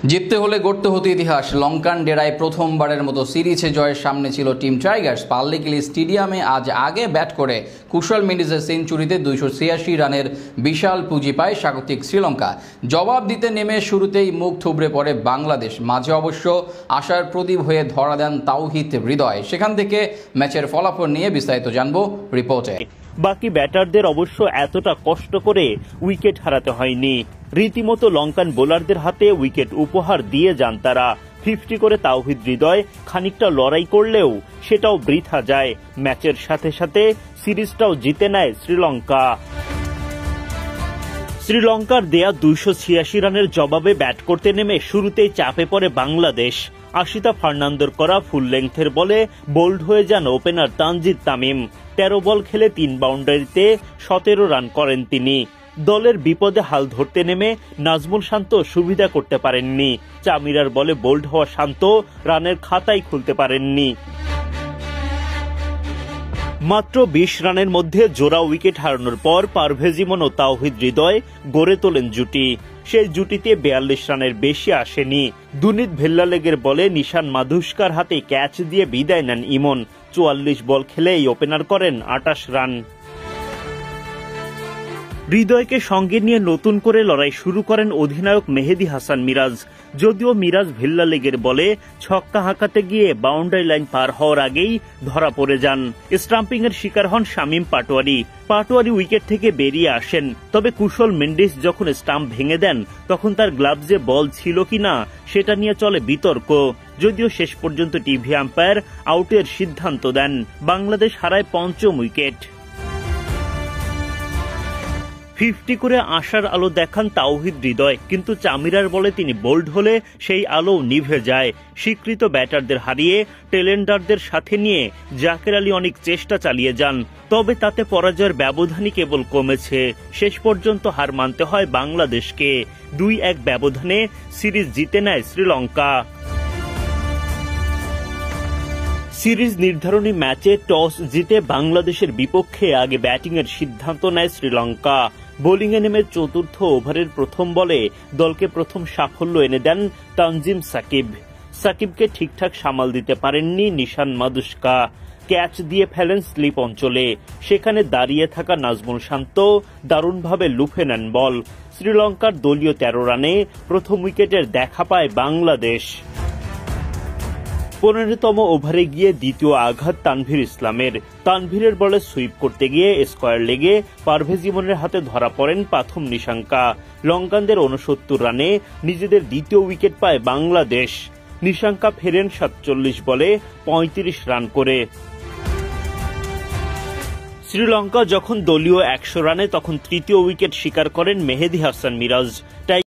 জিততে হলে গড়তে হতো ইতিহাস। লঙ্কান ডেরায় প্রথমবারের মতো সিরিজে জয়ের সামনে ছিল টিম টাইগার্স। পাল্লিকেলি স্টেডিয়ামে আজ আগে ব্যাট করে কুশল মেন্ডিসের সেঞ্চুরিতে 286 রানের বিশাল পুঁজি পায় স্বাগতিক শ্রীলঙ্কা। জবাব দিতে নেমে শুরুতেই মুখ থুবড়ে পড়ে বাংলাদেশ। মাঝে অবশ্য আশার প্রদীপ হয়ে ধরা দেন তাওহিদ হৃদয়। সেখান থেকে ম্যাচের ফলাফল নিয়ে বিস্তারিত জানবো রিপোর্টে। বাকি ব্যাটারদের অবশ্য এতটা কষ্ট করে উইকেট হারাতে হয়নি। রীতিমতো লঙ্কান বোলারদের হাতে উইকেট উপহার দিয়ে যান তারা। 50 করে তাওহিদ হৃদয় খানিকটা লড়াই করলেও সেটাও বৃথা যায়। ম্যাচের সাথে সাথে সিরিজটাও জিতে নেয় শ্রীলঙ্কা। শ্রীলঙ্কার দেয়া 286 রানের জবাবে ব্যাট করতে নেমে শুরুতেই চাপে পড়ে বাংলাদেশ। আশিতা ফার্নান্দোর করা ফুল লেংথের বলে বোল্ড হয়ে যান ওপেনার তানজিদ তামিম। 13 বল খেলে 3 বাউন্ডারিতে 17 রান করেন তিনি। দলের বিপদে হাল ধরতে নেমে নাজমুল শান্ত সুবিধা করতে পারেননি। চামিরার বলে বোল্ড হওয়া শান্ত রানের খাতাই খুলতে পারেননি। মাত্র 20 রানের মধ্যে জোড়া উইকেট হারানোর পর পারভেজ ইমন ও তাওহিদ হৃদয় গড়ে তোলেন জুটি। সেই জুটিতে 42 রানের বেশি আসেনি। দুনিত ভেল্লালেগের বলে নিশান মাধুস্কার হাতে ক্যাচ দিয়ে বিদায় নেন ইমন। 44 বল খেলে এই ওপেনার করেন 28 রান। হৃদয়কে সঙ্গে নিয়ে নতুন করে লড়াই শুরু করেন অধিনায়ক মেহেদী হাসান মিরাজ। যদিও মিরাজ ভেল্লালেগের বলে ছক্কা হাঁকাতে গিয়ে বাউন্ডারি লাইন পার হওয়ার আগেই ধরা পড়ে যান। স্টাম্পিং এর শিকার হন শামীম পাটোয়ারি উইকেট থেকে বেরিয়ে আসেন। তবে কুশল মেন্ডিস যখন স্টাম্প ভেঙে দেন তখন তার গ্লাভসে বল ছিল কিনা সেটা নিয়ে চলে বিতর্ক। যদিও শেষ পর্যন্ত টিভি আম্পায়ার আউটের সিদ্ধান্ত দেন। বাংলাদেশ হারায় পঞ্চম উইকেট। 50 করে আশার আলো দেখান তাওহিদ হৃদয়, কিন্তু চামিরার বলে তিনি বোল্ড হলে সেই আলো নিভে যায়। স্বীকৃত ব্যাটারদের হারিয়ে টেলেন্ডারদের সাথে নিয়ে জাকের আলী অনেক চেষ্টা চালিয়ে যান, তবে তাতে পরাজয়ের ব্যবধানই কেবল কমেছে। শেষ পর্যন্ত হার মানতে হয় বাংলাদেশকে। 2-1 ব্যবধানে সিরিজ জিতে নেয় শ্রীলঙ্কা। সিরিজ নির্ধারণী ম্যাচে টস জিতে বাংলাদেশের বিপক্ষে আগে ব্যাটিংয়ের সিদ্ধান্ত নেয় শ্রীলঙ্কা। বোলিংয়ে নেমে চতুর্থ ওভারের প্রথম বলে দলকে প্রথম সাফল্য এনে দেন তানজিম সাকিবকে ঠিকঠাক সামাল দিতে পারেননি নিশান মাধুস্কা। ক্যাচ দিয়ে ফেলেন স্লিপ অঞ্চলে। সেখানে দাঁড়িয়ে থাকা নাজমুল শান্ত দারুণভাবে লুফে নেন বল। শ্রীলঙ্কার দলীয় 13 রানে প্রথম উইকেটের দেখা পায় বাংলাদেশ। 15তম ওভারে গিয়ে দ্বিতীয় আঘাত তানভীর ইসলামের। তানভীরের বলে সুইপ করতে গিয়ে স্কোয়ার লেগে পারভেজ ইমনের হাতে ধরা পড়েন প্রথম নিশাঙ্কা। লঙ্কানদের 69 রানে নিজেদের দ্বিতীয় উইকেট পায় বাংলাদেশ। নিশাঙ্কা ফেরেন 47 বলে 35 রান করে। শ্রীলঙ্কা যখন দলীয় 100 রানে তখন তৃতীয় উইকেট শিকার করেন মেহেদী হাসান মিরাজ।